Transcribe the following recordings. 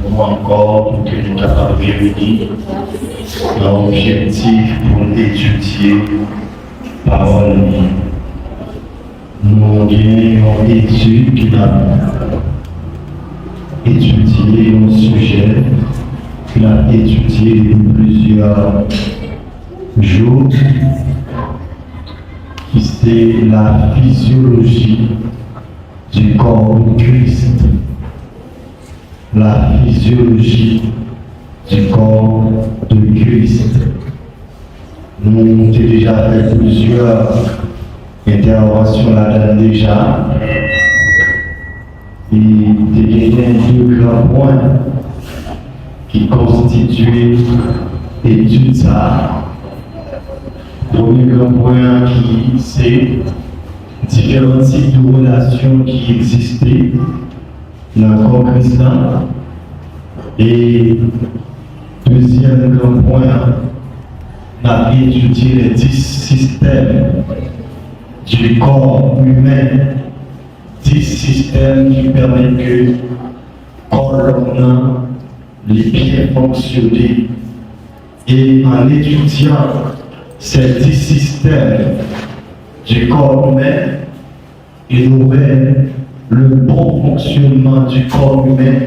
encore pour que nous soyons capables de réunir l'objectif pour étudier la parole. Nous avons une étude qui a étudié un sujet, qui a étudié plusieurs jours, qui c'est la physiologie du corps de Christ. La physiologie du corps de Christ. Nous avons déjà fait plusieurs interventions là-dedans déjà. Et il y a deux grands points qui constituent l'étude ça. Le premier grand point qui c'est différents types de relations qui existaient dans le corps chrétien. Et deuxième grand point, on a étudié les 10 systèmes du corps humain, 10 systèmes qui permettent que le corps les bien fonctionner. Et en étudiant ces 10 systèmes du corps humain, il aurait le bon fonctionnement du corps humain,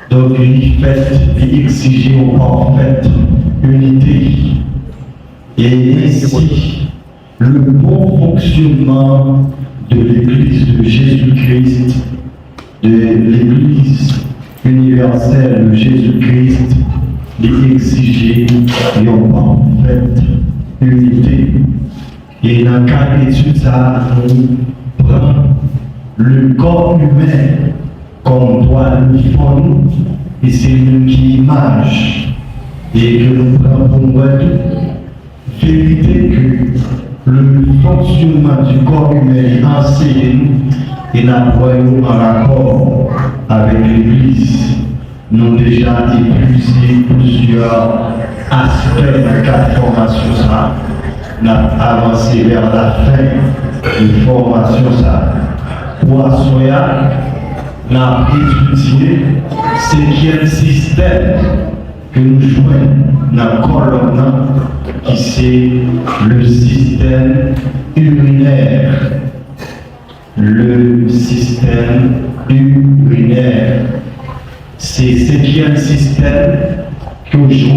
donc il fait et exiger une parfaite unité. Et ainsi, le bon fonctionnement de l'Église de Jésus-Christ, de l'Église universelle de Jésus-Christ, est exigé une parfaite unité. Et dans le cas d'étude, ça nous prend le corps humain comme doit le fond, et c'est lui qui image, et que nous prenons pour moi vérité que le fonctionnement du corps humain est enseigné et nous voyons en accord avec l'Église. Nous avons déjà épuisé plusieurs aspects de la formation. Ça. Nous avons avancé vers la fin de la formation. Ça. Pour Assoya, nous avons étudié ce qui est le système que nous jouons dans le colonne, qui c'est le système urinaire. Le système urinaire. C'est ce qui est le système que nous jouons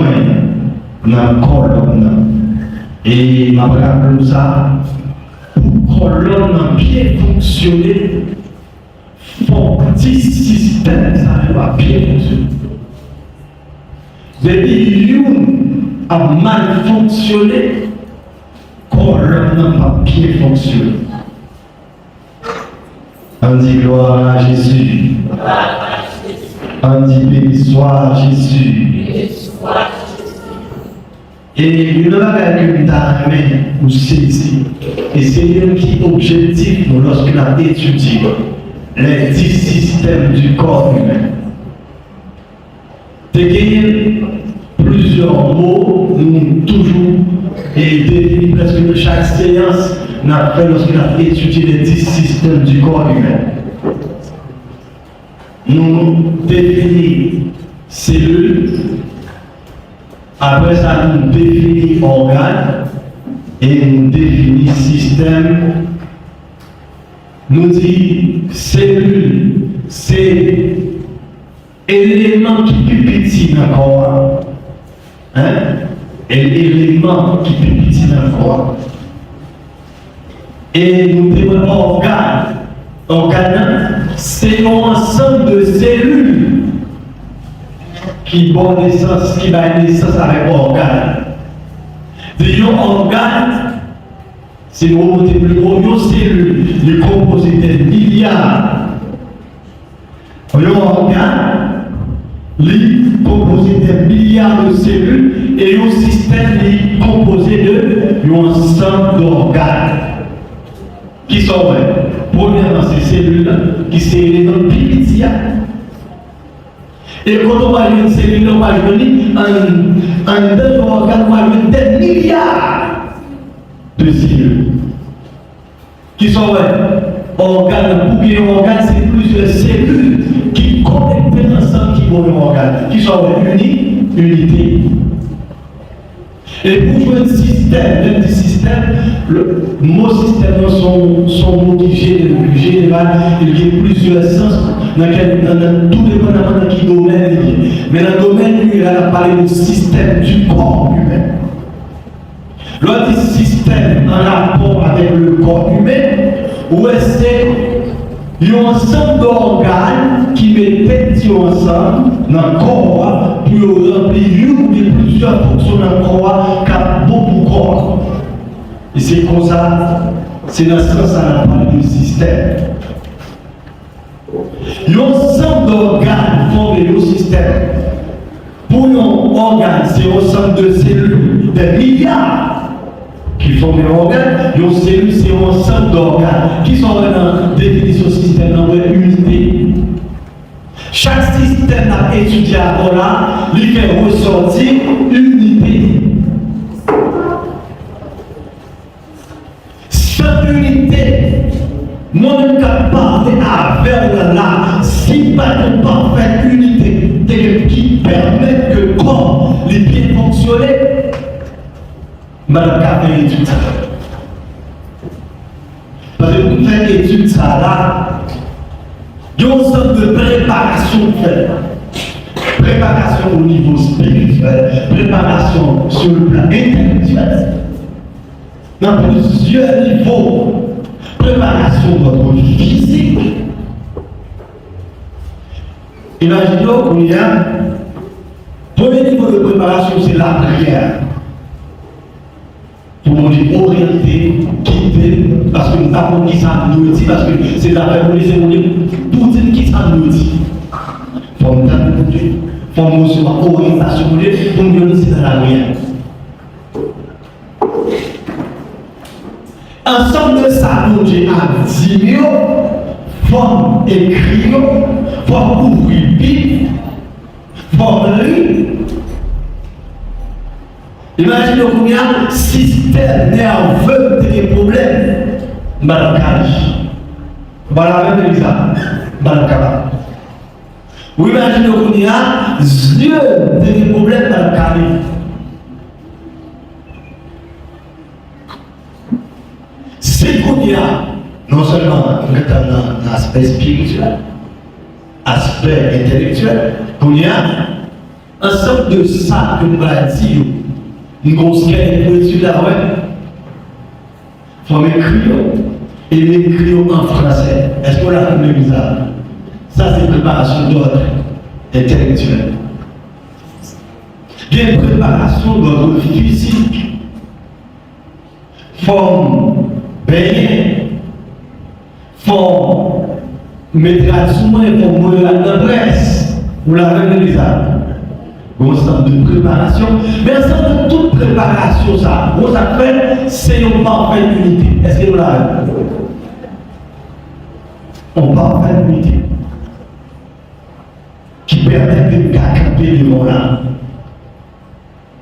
dans le colonne. Et je me rappelle ça, pour que le colonne bien fonctionner, il faut que 10 systèmes ça bien fonctionner. Depuis l'une a mal fonctionné, colonne n'a pas bien fonctionné. On dit gloire à Jésus. On dit béni soit Jésus. Et une autre que nous avons saisi, et c'est un qui objectif lorsqu'on a étudié les 10 systèmes du corps humain. De gagner plusieurs mots, nous toujours et définir presque de chaque séance, nous avons fait lorsqu'on a étudié les 10 systèmes du corps humain. Nous définissons cellules, après ça nous définissons organes et nous définissons système. Nous disons cellules, c'est élément qui est petit dans le corps. Hein? Et l'élément qui est petit dans le corps. Et nous disons organes. Organes, c'est un ensemble de cellules qui donnent naissance, qui donnent naissance avec organes. Disons organes, c'est le mot plus gros, nos cellules, les composés de milliards. Un organe, les composés de milliards de cellules, et un système est composé de un ensemble d'organes. Qui sont vrais? Premièrement, ces cellules-là, qui sont les noms petits. Et quand on va jouer une cellule, on va jouer un deux organes, on va jouer des milliards de cellules. Qui sont vrais? Organes, pour bien organe, c'est plusieurs cellules qui connectent ensemble. ensemble qui vont un organe, qui sont unité. Et pour jouer un système, même des systèmes, le mot système sont mots qui général, il y a plusieurs sens, dans tout dépendamment de quel domaine il est. Mais dans le domaine, il a parlé du système du corps humain. L'autre système en rapport avec le corps humain, où c'est un ensemble d'organes qui mettent ensemble dans le corps pour remplir une ou plusieurs fonctions dans le corps qui a beaucoup de corps. Et c'est comme ça, c'est dans ce sens qu'on parle du système. Un ensemble d'organes forment le système. Pour un organe, c'est un ensemble de cellules, des milliards qui forment un organe. Une cellule, c'est un ensemble d'organes qui sont dans la définition système, dans une unité. Chaque système à étudier avant là, il fait ressortir une unité. Sans unité, moi-même qui parle avec là, si pas de parfaite unité qui permet que le corps les bien fonctionner, madame a fait étude ça. Parce que vous faites étude ça là, il y a une sorte de préparation faite. Préparation au niveau spirituel, préparation sur le plan intellectuel. Dans plusieurs niveaux, préparation de votre physique. Imaginons qu'il y a, premier niveau de préparation, c'est la prière. Pour nous orienter, guider, parce que nous avons qui ça nous dit, parce que c'est l'affaire pour les évoluer, pour dire qui ça nous dit. Il faut nous donner, il faut nous faire orientation pour nous donner dans la prière. Ensemble de ça, nous Dieu a dit, faut écrire, faut ouvrir Bible, faut lire. Imaginez combien de système nerveux des problèmes. Malakage. Voilà même ça. Malakaba. Vous imaginez combien de yeux des problèmes malakage. C'est combien, non seulement dans l'aspect spirituel, aspect intellectuel, combien ensemble de ça que nous allons dire. Une grosse quête pour étudier là, ouais. Il faut m'écrire et m'écrire en français. Est-ce qu'on l'a fait bizarre? Ça, c'est préparation d'ordre intellectuel. Il y a une préparation d'ordre physique. Forme baigner, forme mettre à sous moi pour mourir à la presse. Vous l'avez fait bizarre. Ensemble de préparation, mais ensemble de toute préparation, ça, vous fait, c'est une parfaite unité. Est-ce que vous l'avez? Une parfaite unité qui permet de camper devant là.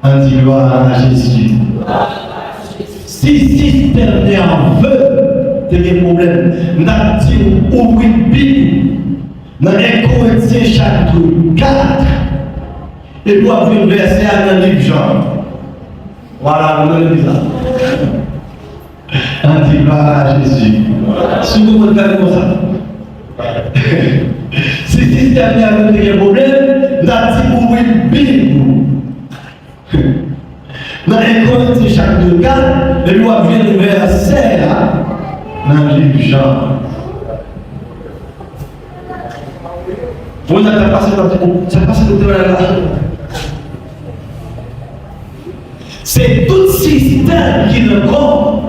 On dit gloire à Jésus. Si système nerveux, c'est des problèmes. Nous avons dit ouvrir une Bible dans 1 Corinthiens chapitre 4. Et pour avoir une verset à dans le livre Jean. Voilà, on a dit ça. On dit gloire à Jésus. Si vous me faites comme ça. Si le système nerveux a des problèmes, nous avons dit ouvrir une Bible. Dans 1 Corinthiens chapitre 4, et nous avons vu le verset là, dans le livre Jean. Vous avez passé dans le là. C'est tout système qui est le corps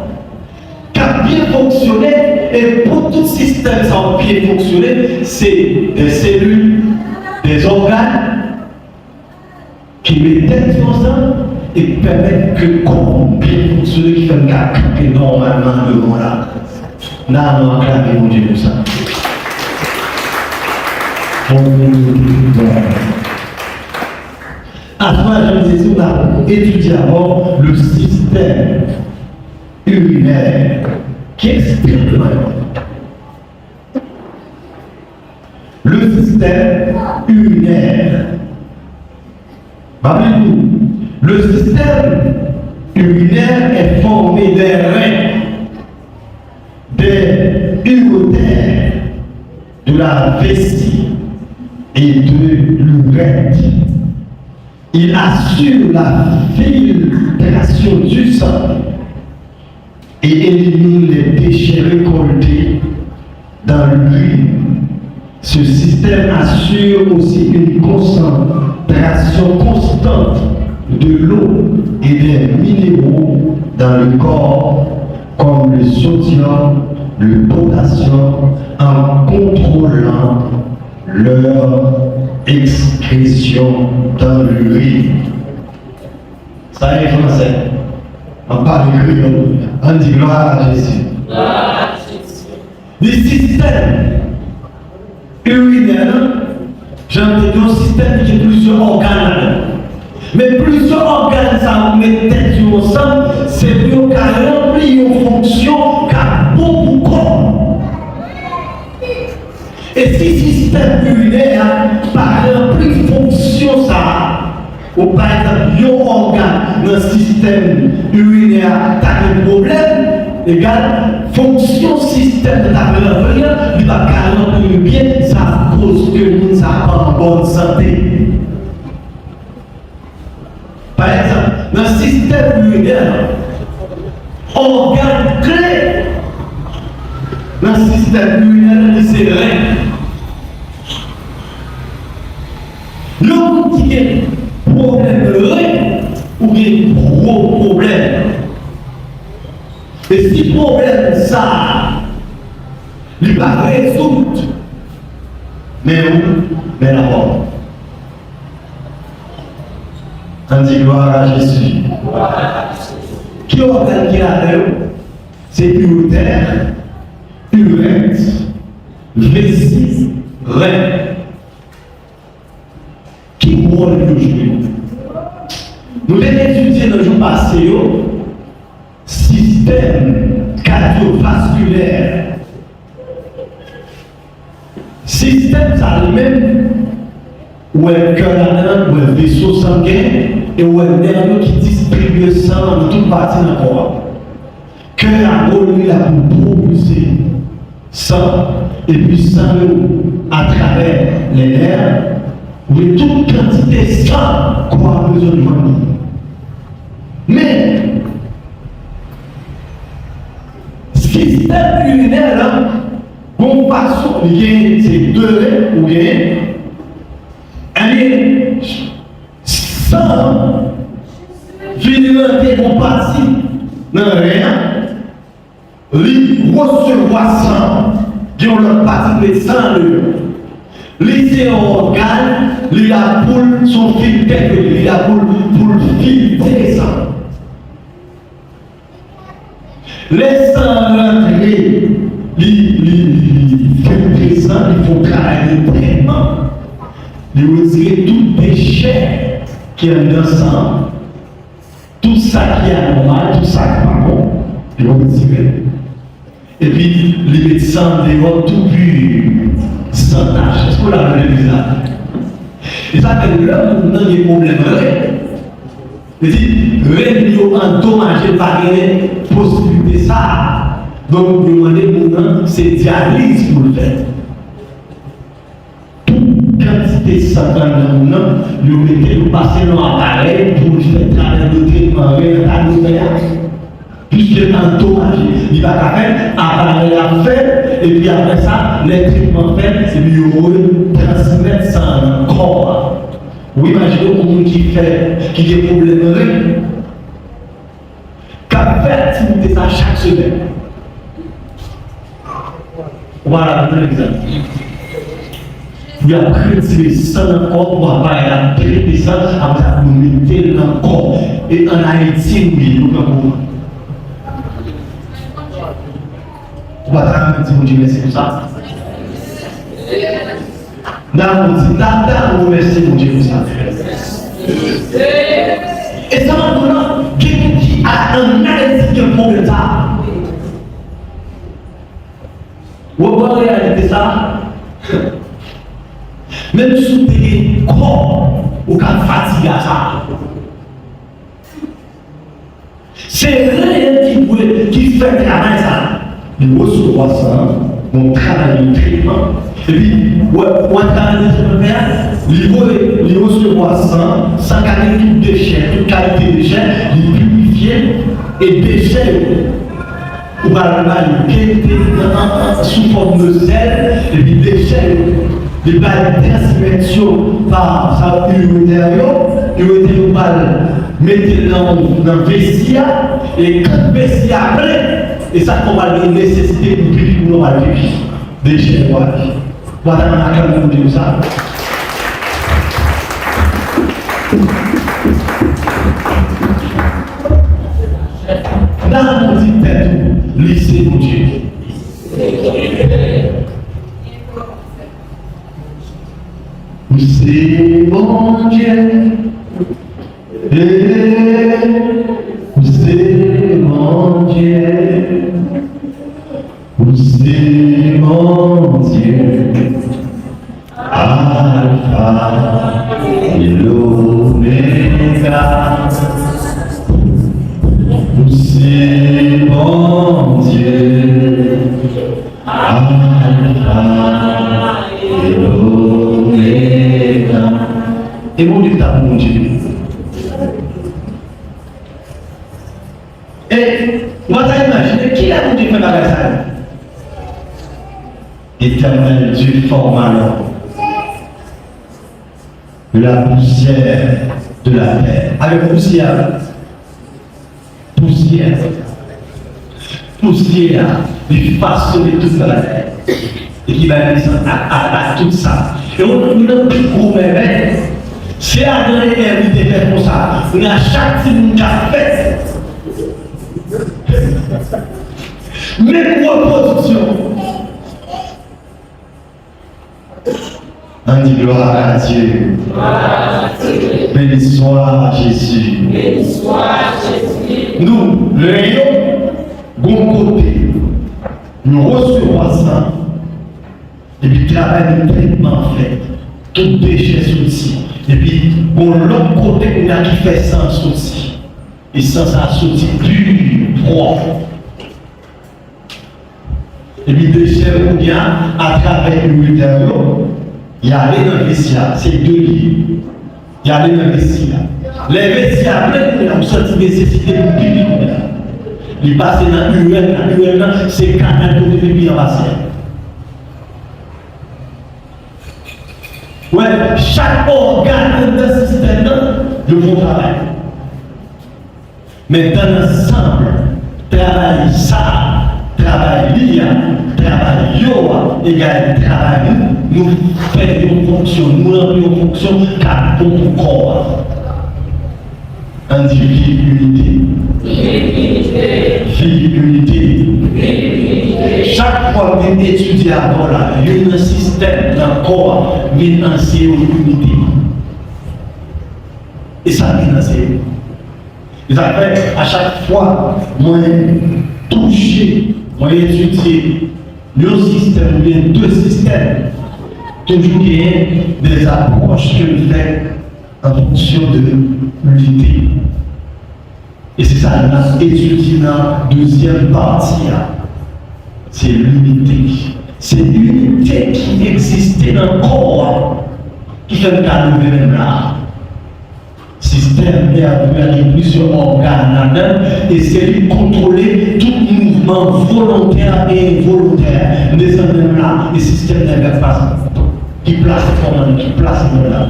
qui a bien fonctionné, et pour tout système qui a bien fonctionné, c'est des cellules, des organes qui mettent ensemble et permettent que le corps bien fonctionne, qui fait un gars normalement devant là. Là, on va acclamer mon Dieu pour ça. À travers je disais, on a étudié avant le système urinaire qui est extrêmement important. Le système système urinaire. Rappelez-vous, le système urinaire est formé des reins, des urotères, de la vessie et de l'urètre. Il assure la filtration du sang et élimine les déchets récoltés dans l'urine. Ce système assure aussi une concentration constante de l'eau et des minéraux dans le corps, comme le sodium, le potassium, en contrôlant leur excrétion dans l'urine. Ça est français. On parle créole. On dit gloire à Jésus. Le système urinaire, j'ai entendu un système qui a plusieurs organes. Mais plusieurs organes, ça met tête sur le sang, c'est pour qu'à remplir une fonction qu'a beaucoup de corps. Et si le système urinaire, par remplir fonction, ça, ou par exemple, un organe dans le système urinaire, tu as un problème, égal, fonction système de ta remplir, il va remplir bien, ça cause que nous n'avons pas en bonne santé. Par exemple, dans le système urinaire, organe clé dans le système urinaire, c'est le rein. L'homme qui a un problème de rein ou un gros problème. Et si le problème ça, il va résoudre, mais où? Mais d'abord. On dit gloire à Jésus. Qui organe qui a là? C'est urotère, urètre, vessie, rein. Qui rôle le jouer? Nous l'avons étudié dans le jour passé, système cardiovasculaire. Système ça lui-même, où est le cœur là-dedans, où est le vaisseau sanguin, et où est le nerf qui distribue le sang dans toute partie du corps. Cœur a lui là pour propulser sang, et puis sang à travers les nerfs, où est toute quantité de sang qu'on a besoin de voir. Mais, système urinaire là, bon façon, c'est deux reins ou bien, allez, sang, violenter mon parti dans rien, lui recevoir sang, qui ont leur partie de sang de les organes, les a pour son filtre, les a pour filtrer ça. Les sangs rentrés, les filtrer ça, il faut travailler de traitement. De retirer tout déchet qui est dans le sang, tout ça qui est anormal, tout ça qui n'est pas bon, de retirer. Et puis, les médecins dehors tout pur, sans tâche. Est-ce qu'on l'a vu ça? Et ça fait l'homme dans des problèmes réels. C'est-à-dire, réels endommagés par les possibilités ça. Donc, vous demandez maintenant, c'est dialyse pour le faire. Quantité de sang dans le monde, nous mettons passer dans l'appareil pour faire travailler le traitement réel. Puisque endommagé, il va faire appareil à faire, et puis après ça, les traitements faits, c'est mieux transmettre ça dans le corps. Vous imaginez quelqu'un qui a des problèmes réels, qui a fait activité ça chaque semaine. Voilà un exemple. Vous avez retiré ça dans le corps, vous avez traité ça, après vous mettez dans le corps. Et en Haïti, nous avons. Vous allez dire, mon Dieu, merci pour ça. Merci mon Dieu pour ça. Et ça maintenant, quelqu'un qui a un Haïti qui a un problème ça. Vous voyez réalité ça? ou qu'à fatiguer à ça. C'est rien qui fait travail ça. Nous recevons ça, on travaille le traitement. Et puis, on travaille il recevoir ça, sans garder tout déchet, toute qualité de déchet, il purifier et déchet. Ou alors, il sous forme de sel, et puis déchet. Il va transmission par sa urinothérapie, il va mettre dans le vestiaire, et quand le vestiaire après, et ça qu'on va avoir nécessité pour vivre, nous va vivre. Déchet, voilà comment on dit ça. Là, on dit peut-être, laissez mon Dieu. C'est mon Dieu, c'est mon Dieu, c'est mon Dieu, Alpha et l'Oméga, c'est mon Dieu, Alpha et l'Oméga. Et mon Dieu, t'as mon Dieu. Et moi, t'as imaginé qui a mon Dieu fait la ça? Éternel Dieu forma l'homme de la poussière de la terre. Avec poussière, il façonne toute la terre. Et qui va descendre à tout ça. Et on a plus gros merveille. C'est à donner l'invité de faire comme ça. On a chaque type de fait. Même reproduction. On dit gloire à Dieu. Béni soit Jésus. Nous, le rayon, bon côté, nous recevons ça. Et puis, travail de traitement fait. Tout déchet sorti. Et puis, bon, l'autre côté, on a qui fait sans sorti. Et sans ça sorti pur, propre. Et puis, déchet, ou bien, à travers l'unitaire, il y a les dans le vestiaire, c'est deux lits. Il y a les dans le vestiaire. Les vestiaires, après, on a senti nécessité pour vivre. Il passe dans l'UN, c'est quand un côté de vie en passé. Ouais, chaque organe de ce système, le bon travail. Mais dans l'ensemble, travail ça, travail l'IA, travail yoa, égale travail nous faisons une fonction, nous avons une fonction car pour corps. Individualité. Unité. Chaque fois que vous étudiez avant là, il y a un système dans le corps qui enseigne l'unité. Et ça vient enseigner. Et ça fait à chaque fois, moi toucher, moi étudier le système ou bien deux systèmes, toujours il y a des approches que je fais en fonction de l'unité. Et c'est ça, on a étudié dans la deuxième partie. C'est l'unité. C'est l'unité qui existait dans le corps qui fait le cas de même là. Système nerveux avec plusieurs organes là-dedans et c'est lui contrôler tout mouvement volontaire et involontaire. Nous sommes là, le système nerveux qui place là.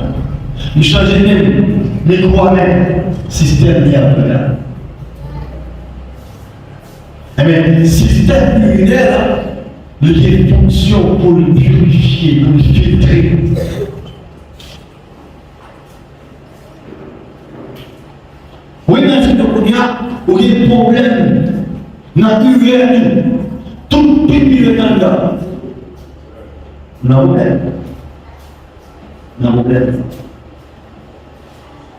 Nous changeons même, mais quoi même, système nerveux là. Mais le système immunitaire, il y a fonction pour le purifier, pour le filtrer. Oui, dans ce cas, il y a des problèmes naturels, tout pipi est en dedans. Non, problème.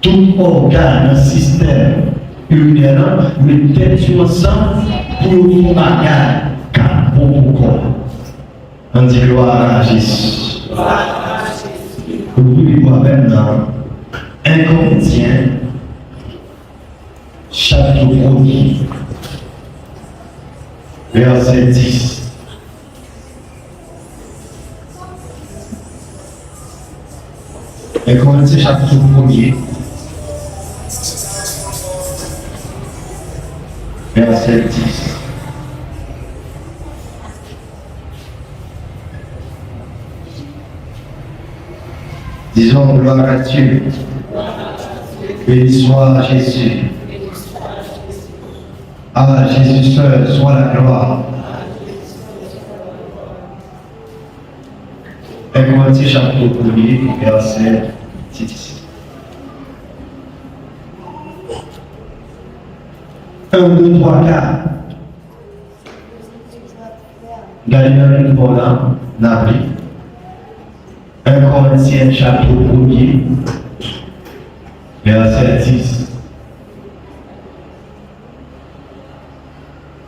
Tout organe, système immunitaire, met tête sur le sang pour nous bagarre, car pour corps. On dit gloire à Jésus. Vous pouvez voir maintenant 1 Corinthiens, chapitre 1er, verset 10. 1 Corinthiens, chapitre 1er, verset 10. Disons gloire à Dieu. Béni soit Jésus. À Jésus seul soit la gloire. 1 Corinthiens chapitre 1er, verset 10. 1, 2, 3, 4. Galilée Volant, Nabri. 1 Corinthiens chapitre 1er, verset 10.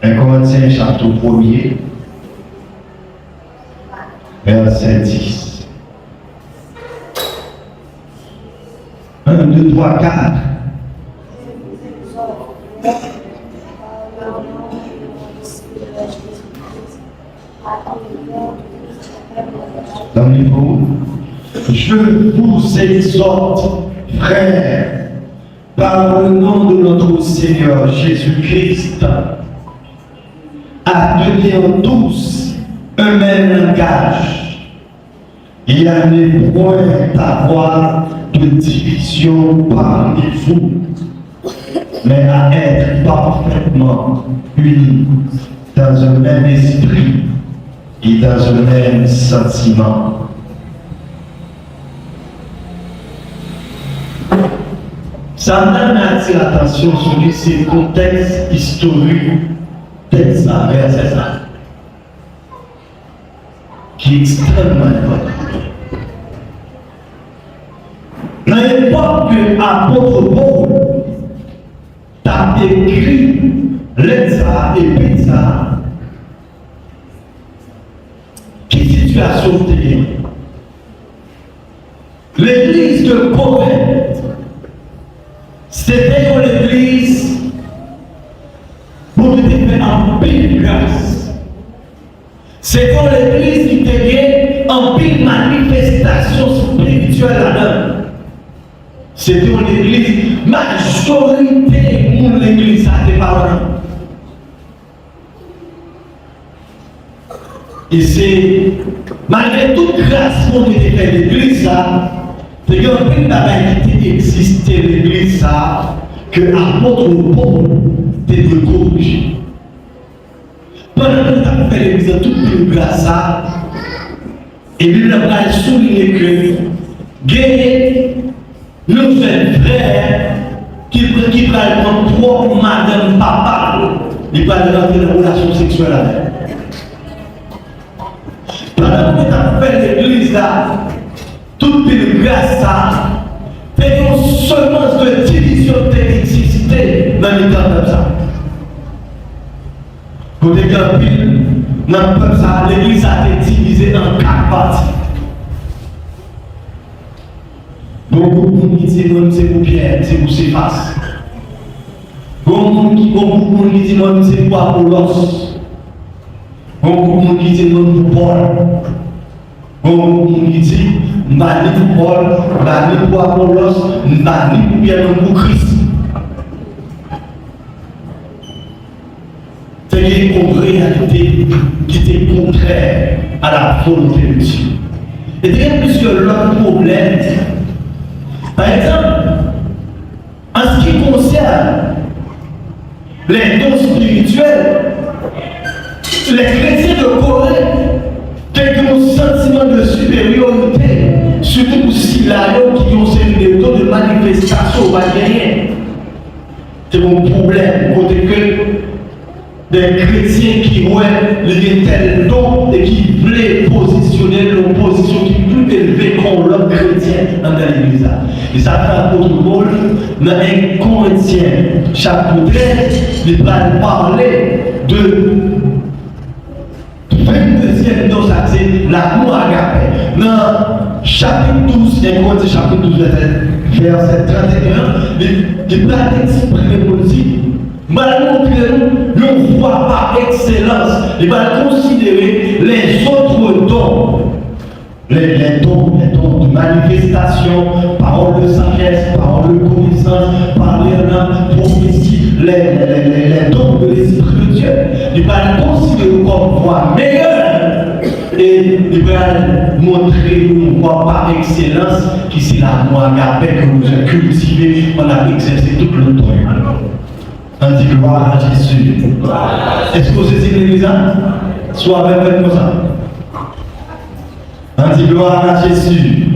1 Corinthiens chapitre 1er, verset 10. 1, 2, 3, 4. Dans le livre, je vous exhorte, frères, par le nom de notre Seigneur Jésus-Christ, à tenir tous un même langage et à ne point avoir de division parmi vous, mais à être parfaitement unis dans un même esprit et dans un même sentiment. Satan a attiré l'attention sur ces contextes historiques, texte ça, verset ça, qui est extrêmement important. Dans l'époque que l'apôtre Paul t'a écrit l'Etza et Pizza, quelle situation terrible. L'église de Corinthe, c'était une église pour nous fait en pile grâce. C'était une église qui était en pile manifestation spirituelle là-dedans. C'était une église, majorité pour l'église à des parents. Et c'est, malgré toute grâce qu'on était fait l'église, c'est qu'il y a un peu de bagaille qui existait l'église, que l'apôtre Paul était de corriger. Pendant que nous avons fait l'église de toute une grâce, et lui, nous avons souligné que, gagner nos frères qui prennent prendre trois madame, papa, ils peuvent rentrer dans une relation sexuelle avec. Pendant que tu as fait l'église là, toute une grâce là, c'est une semence de division qui existait dans les temps comme ça. Côté Campil, dans le peuple ça, l'église a été divisée en 4 parties. Beaucoup de gens qui disent que c'est pour Pierre, c'est pour ses faces. Beaucoup de gens qui disent que c'est pour Apollos. Beaucoup de gens qui disent que c'est pour Paul. Beaucoup de gens qui disent que c'est pour Paul, c'est pour Apollos, c'est pour Pierre, c'est pour Christ. C'est une réalité qui était contraire à la volonté de Dieu. Et bien plus que l'autre problème, par exemple, en ce qui concerne les dons spirituels, les chrétiens de Corinthe ont un sentiment de supériorité, surtout si la langue qui concerne les dons de manifestation va gagner. C'est mon problème, côté que des chrétiens qui ont les tels dons et qui voulaient positionner l'opposition qui est plus élevée qu'on l'homme chrétien dans l'église. Et ça fait l'apôtre Paul dans 1 Corinthiens chapitre 13, il va parler de 22e don, ça c'est l'amour agapé. Dans chapitre 12, 1 Corinthiens chapitre 12, verset 31, il va exprimer politique. Malgré nous, on voit par excellence, il va considérer les autres dons. Les dons de manifestation, parole de sagesse, parole de connaissance, parler en langue, prophétie, les dons de l'Esprit de Dieu. Il va les considérer comme voie meilleure et il va montrer une voie par excellence qui c'est la voie agapée que nous avons cultivée, on a exercé tout le temps. On dit gloire à Jésus. Est-ce que vous êtes l'église? Soit avec nous ça. On dit gloire à Jésus.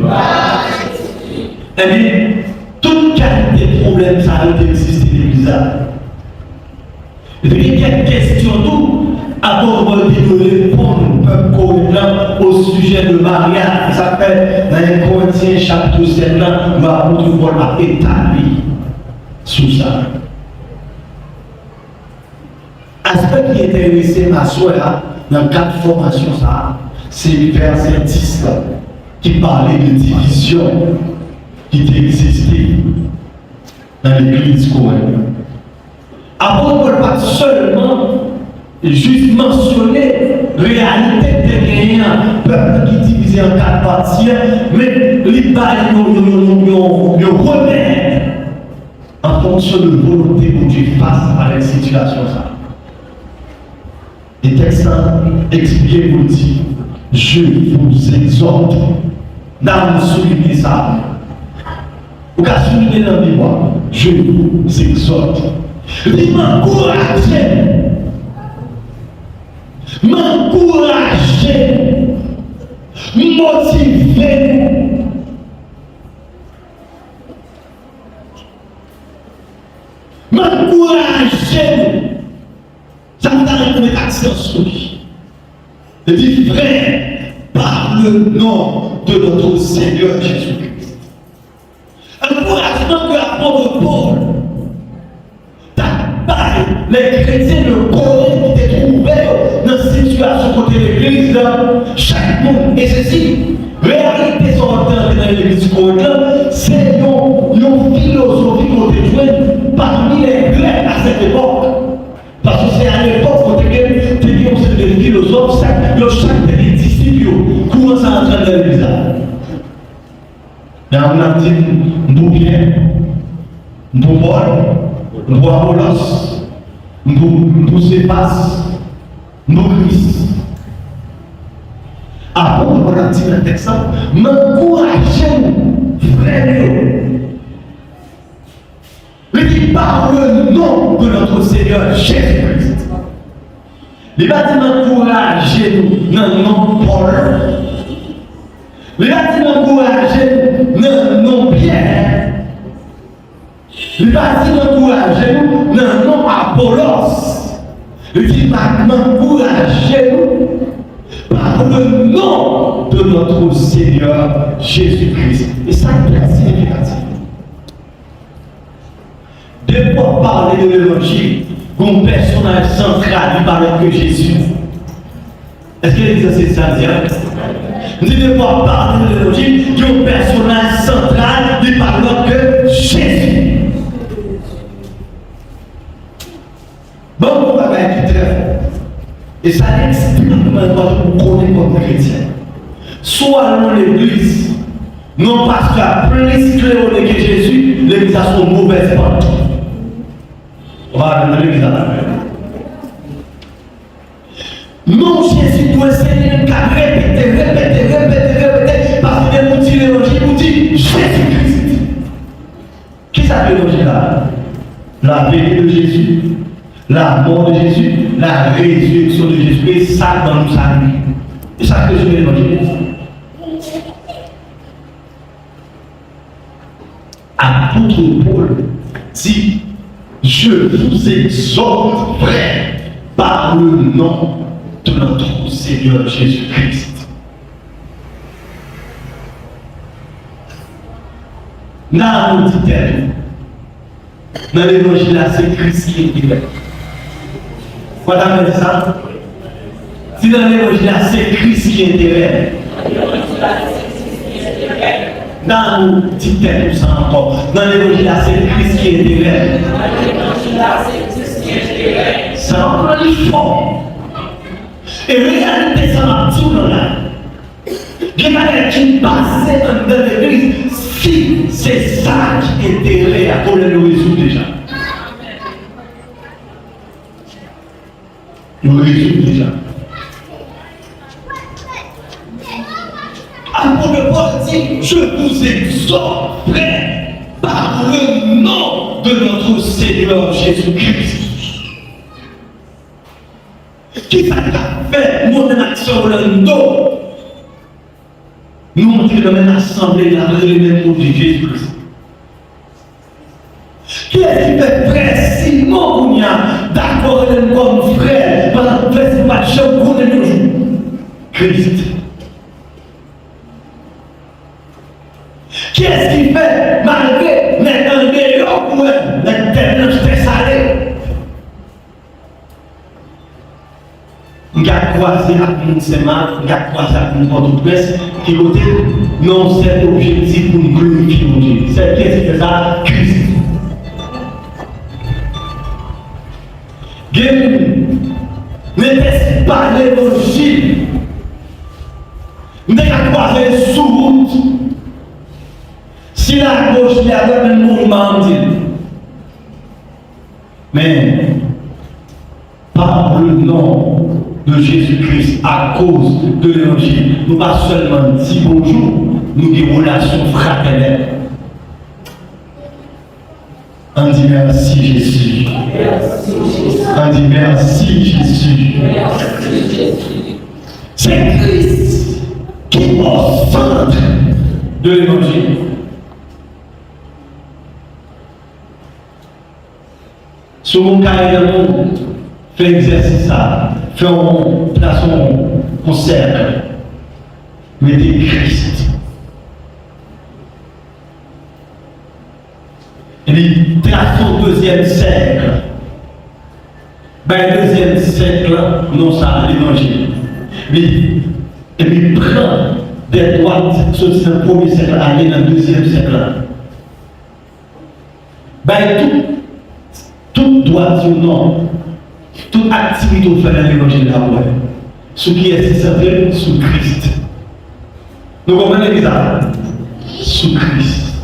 Eh bien, toute qualité de problème, ça a existé dans l'église. Il y a quelques questions tout avant de répondre peuple coréen au sujet de mariage. Ça fait dans 1 Corinthiens chapitre 7, l'apôtre Paul a établi sur ça. Aspect qui intéressait ma soeur dans le cadre de formation, c'est le verset 10 là, qui parlait de division qui existait dans l'église coréenne. Apôtre Paul pas seulement juste mentionner réalité de gagnants, peuple qui divisé en 4 parties, mais il va remède en fonction de volonté pour Dieu face à la situation. Et texte expliqué vous dit, je vous exhorte, d'âme souligner ça. Vous pouvez souligner dans le miroir, je vous exhorte. Il m'encourager, motiver. M'encourager. Ça me donne une action sur lui. Il dit, frère, par le nom de notre Seigneur Jésus-Christ. Encouragement que l'apôtre Paul tabaille les chrétiens de Corée qui étaient trouvés dans cette situation côté de l'église, chaque monde. Et ceci, réalité sortante dans l'église coréenne, c'est une philosophie qu'on détruit parmi les Grecs à cette époque. Parce que c'est à l'époque où tu as des philosophes, chaque des disciples commence à entrer dans l'église. Et on a dit, nous bien, nous Paul, nous Apollos, nous Céphas, nous Christ. Après, on a dit dans le texte, m'encouragez, frères. Il dit par le nom de notre Seigneur Jésus-Christ. Il va dire m'encourager dans le nom de Paul. Il va dire m'encourager dans le nom de Pierre. Il va dire m'encourager dans le nom d'Apollos. Il dit m'encourager par le nom de notre Seigneur Jésus-Christ. Et ça, c'est significatif. De pouvoir parler de l'évangile, comme personnage central, il parlait que Jésus. Est-ce que l'église c'est ça direct? Nous devons pouvoir parler de l'évangile, comme personnage central, il parlait que Jésus. Bon, on va faire très fort. Et ça explique comment nous connaissons comme chrétiens. Soit dans l'église, non parce qu'il y a plus cléronné que Jésus, l'église a son mauvaise pente. On va aller dans l'église à la fin. Non, Jésus doit essayer de répéter, parce qu'il nous dit l'évangile, il nous dit Jésus-Christ. Qui s'appelle l'évangile là? La vérité de Jésus, la mort de Jésus, la résurrection de Jésus, et ça dans nous salut. Et ça que je vais l'évangile. Apôtre Paul dit, je vous exhorte, frère, par le nom de notre Seigneur Jésus-Christ. Là, on dit-elle, dans l'évangile là, c'est Christ qui est fait. Madame dit ça? Si dans l'évangile là, c'est Christ qui est fait. dans nos petites têtes, tout ça encore. Dans l'évangile, là, c'est Christ qui est réel. Ça va prendre fort. Et réalité, ça va tout dans là. Il y a des gens qui passaient dans l'église. Si c'est ça qui était réel, on le résout déjà. On le résout déjà. Apôtre Paul dit, je vous exhorte, frère, par le nom de notre Seigneur Jésus-Christ. Qui ça t'a fait mon action le dos? Nous montrons dans une assemblée dans le nom de Jésus-Christ. Qui est-ce qui fait frère Simon Gounia d'accord comme frère pendant que frère pas de chambre pour le jour? Christ. Qui est-ce qui fait malgré maintenant meilleur pour la tête très salée? Nous avons croisé avec mon sémat, nous avons croisé avec mon porte-presse, qui côté, non, c'est l'objectif pour nous glorifier Dieu. C'est qui est-ce qui fait ça? Christ. N'était-ce pas l'évangile? Nous avons croisé sous route. Si la gauche il y a un mouvement, mais par le nom de Jésus-Christ, à cause de l'évangile, nous ne pas seulement dire bonjour, nous avons des relations fraternelles. On dit merci Jésus. On dit merci Jésus. C'est Christ qui est au centre de l'évangile. Sur mon carré de monde, fait exercice ça, fait un cercle, mettez Christ. Et puis, traçons le deuxième cercle. Ben, le deuxième cercle, non, ça, l'évangile. Et puis, prends des droites, sortir dans le premier cercle, aller dans le deuxième cercle. Ben, tout doit dire non. Toute activité au fait dans l'évangile là, ouais. Ce qui est centré sous Christ. Nous comprenez ça? Sous Christ.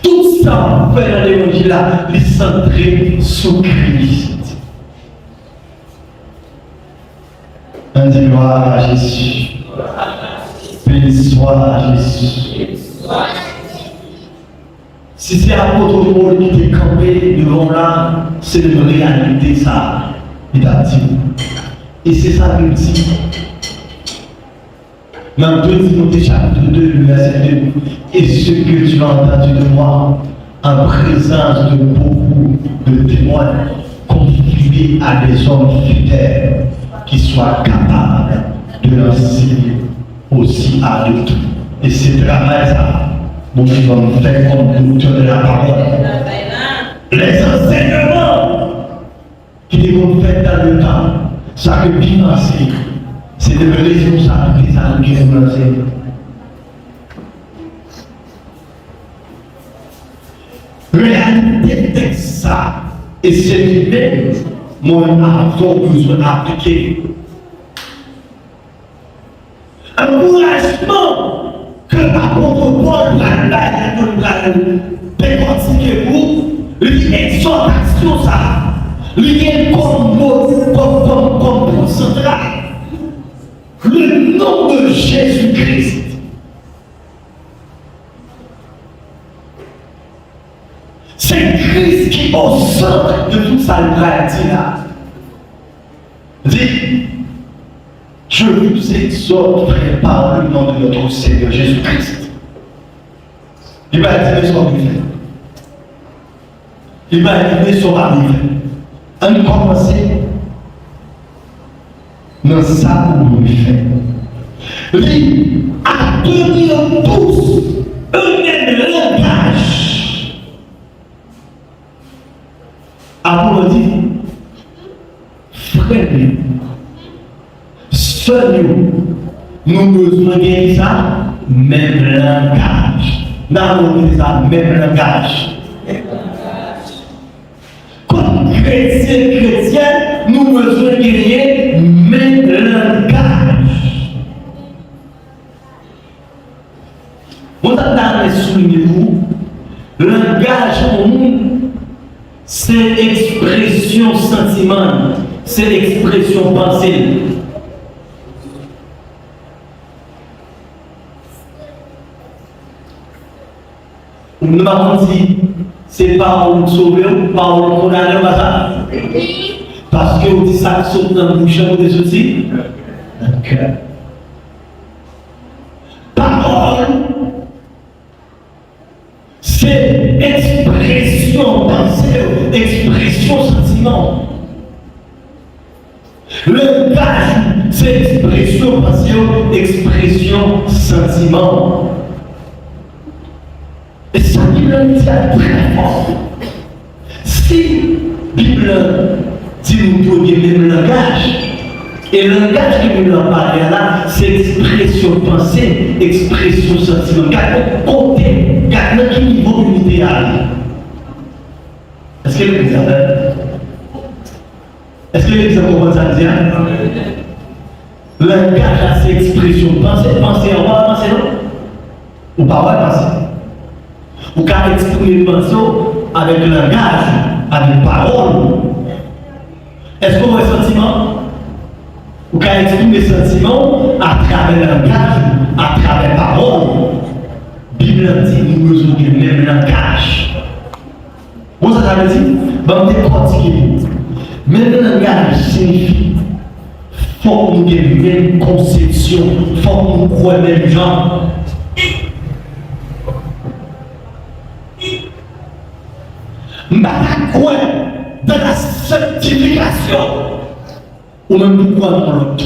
Tout ça fait dans l'évangile là, est centré sous Christ. On dit gloire à Jésus. Béni soit à Jésus. Si c'est l'apôtre Paul qui est campé devant là, c'est une réalité ça. Il a dit. Et c'est ça qu'il dit. Dans 2 Timothée chapitre 2, verset 2. Et ce que tu as entendu de moi, en présence de beaucoup de témoins, confie à des hommes fidèles qui soient capables de l'enseigner aussi à d'autres. Et c'est travail ça. Nous devons faire comme auteur de la parole. Les enseignements qui devons faire dans le temps, ça que bien enseigner, c'est de raison ça que les âmes qui nous enseignent. Réalité de ça, et c'est lui-même, mon avons besoin d'appliquer. Encouragement que l'apôtre Paul va décortiquer vous, l'exhortation ça, lié comme point central, le nom de Jésus-Christ. C'est Christ qui est au centre de toute sa pratique là. Dit, je vous exhorte, frère, par le nom de notre Seigneur Jésus-Christ. Il va dire son arrivé. Il va dire son arrivé. On commence dans ça où nous fait. Lui, à tenir tous un même langage. Apôtre dit, frère, seul nous besoin de ça, même langage. Nous ça, même langage. Comme chrétien, nous besoin de gagner même langage. Vous avez souligné vous, le langage au monde, c'est expression sentiment, c'est expression pensée. Nous m'avons dit, c'est parole sauvée ou parole condamnée ou pas ça? Parce que vous dites ça qui saute dans le bouche, vous dites aussi? Parole, c'est expression pensée, expression sentiment. Le langage, c'est expression pensée, expression sentiment. Et ça, la Bible dit très fort. Si la Bible dit nous pour le même langage, et le langage que nous avons parlé là, c'est expression pensée, expression sentiment. Gardez côté, gardez quel niveau d'unité à aller. Est-ce que vous savez? Est-ce que vous avez compris ça dire? Le langage, c'est expression pensée, pensée, on va penser non? Ou pas penser? Ou qu'à exprimer pensée avec le langage, avec parole. Est-ce qu'on a un sentiment? Ou qu'à exprimer sentiments à travers le langage, à travers parole. La Bible dit nous besoin du même langage. Vous avez dit, bon, décortiquer. Même le langage signifie faut que nous ayons une même conception, faut que nous croyons même gens. Quoi dans la sanctification ou même pourquoi dans l'autre.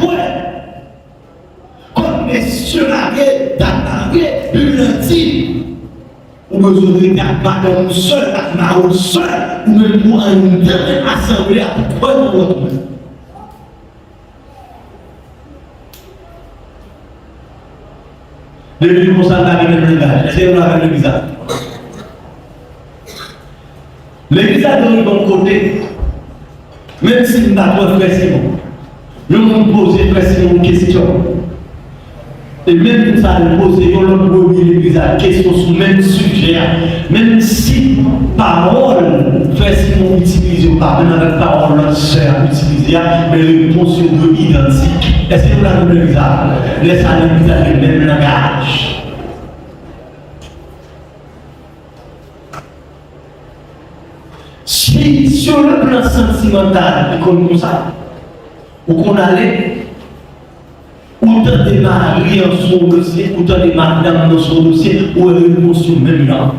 Quoi comme missionnaire d'attaquer lundi ou besoin de regarder un seul, un seul ou même pour une dernière assemblée à pourquoi dans l'autre. Depuis qu'on s'en va avec le langage, est-ce que vous avez l'église? L'église a donné bon côté, même si nous n'avons pas frère Simon, nous avons posé frère Simon une question. Et même si ça nous pose l'église à question sur le même sujet, même si parole, frère Simon utilise ou pas, même avec parole, notre sœur utilise, mais les réponses sont identiques. Est-ce que vous avez l'église à laissez l'église à le même langage? Si sur le plan sentimental, comme ça, ou qu'on allait, autant de maris en son dossier, autant de madames dans son dossier, ou elle est même là.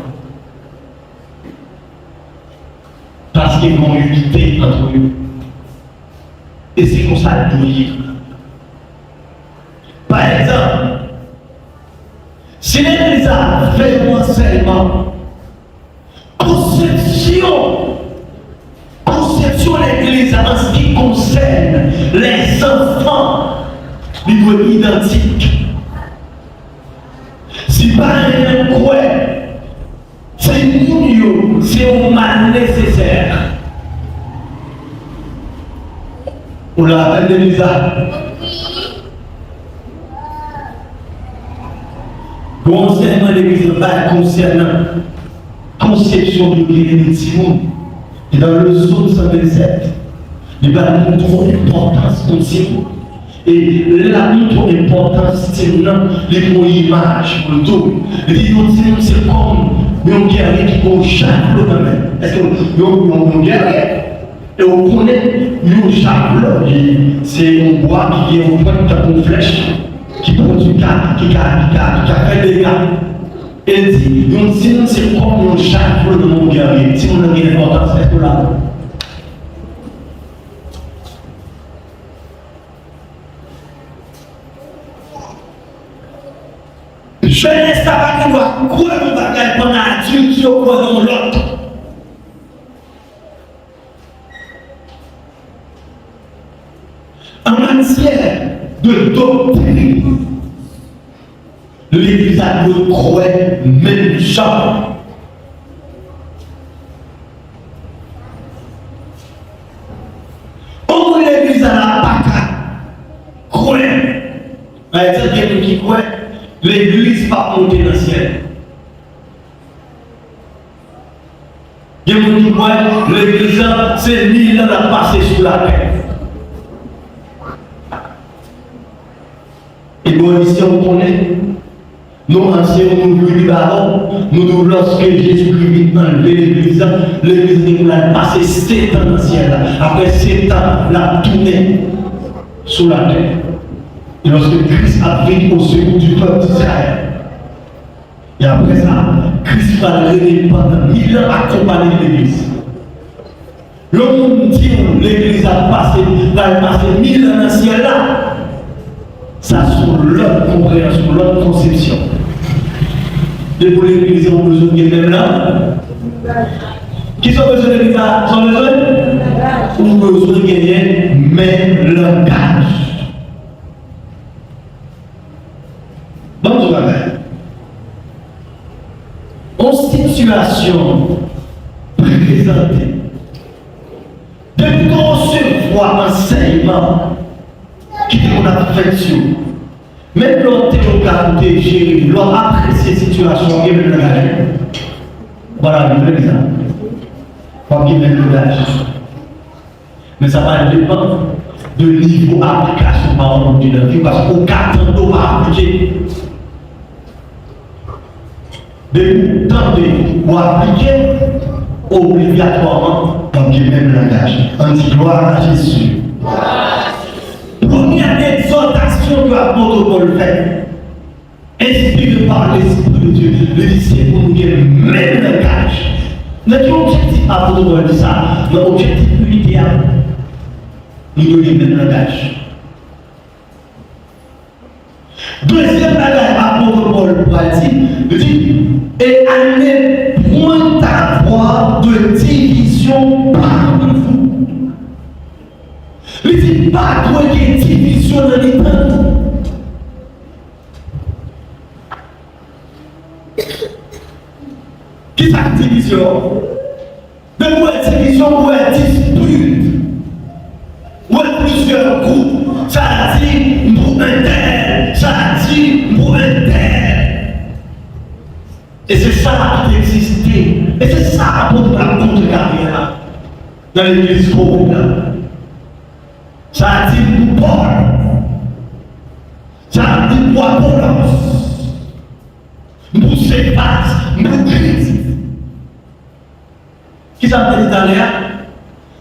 Parce qu'ils vont unité entre eux. Et c'est comme ça de dire. Par exemple, si l'église a fait un enseignement, conception de l'église en ce qui concerne les enfants, ils doivent être identiques. Si pas un quoi, c'est nous, c'est un mal nécessaire. On l'a appelé l'église. Concernant l'église, concernant conception de l'église, et dans le psaume 127, il va nous trop d'importance continue. Et là, nous trop d'importance, c'est une image pour tout. Et dit, c'est comme un guerrier qui peut javelot quand même. Est-ce que un guerrier? Et on connaît un javelot, c'est un bois qui est au point de une flèche, qui produit qui a fait des gars. Et dit, c'est comme un javelot de mon guerrier. Si on a une importance, est-ce que là? Je ne sais pas qu'on va croire qu'on va faire pendant l'adulte sur quoi dans l'autre. matière de doctrine, l'Église a de croire même jamais. Au l'Église a la paca, croire. C'est-à-dire quelqu'un qui croit, l'Église va monter dans le ciel. Il y a des gens qui croient, l'Église, c'est 1000 ans à passer sur la terre. Et bon, ici on connaît, nous anciens, nous vivons d'avant, nous lorsque Jésus-Christ a enlevé l'Église, l'Église a passé 7 ans dans le ciel. Après 7 ans, la tournée sur la terre. Et lorsque Christ a pris au secours du peuple d'Israël, et après ça, Christ va régner pendant 1000 ans accompagner l'Église. Le monde dit l'Église va passer 1000 ans dans le ciel là. Ça sur l'autre compréhension, l'autre conception. Et pour l'Église, on a besoin de même là. Qui sont besoin de l'Église? Sont besoin? On a besoin de gagner même langage. Bon, je vais faire. En situation présentée, de concevoir enseignement qui est mon affection, même l'autre théocratie, gérer, l'autre apprécier situation, et le langage. Voilà, le exemple. Pas qu'il mette le langage. Mais ça va dépendre de niveau d'application par exemple de la vie, parce qu'au 4 ans, on va appliquer. De tenter ou appliquer obligatoirement dans le même langage. On dit gloire à Jésus. Première exhortation que l'apôtre Paul fait, inspiré par l'Esprit de Dieu, le disciple pour nous le même langage. Notre objectif, l'apôtre Paul dit ça, notre objectif unitaire, nous donner le même langage. Deuxième bagage, l'apôtre Paul dit, et à ne point avoir de division parmi vous. Il dit pas qu'il y ait division dans les temps. Qui est cette division? De quoi division ou est dispute? Ou est plusieurs groupes? Ça dit pour un tel, ça dit pour un tel. Et c'est ça qui existait. Et c'est ça pour la contre-carrière dans l'église commune. Ça a dit pour Paul. Ça a dit pour Apollos. Pour Céphas, pour Christ. Qui s'appelle l'Italien?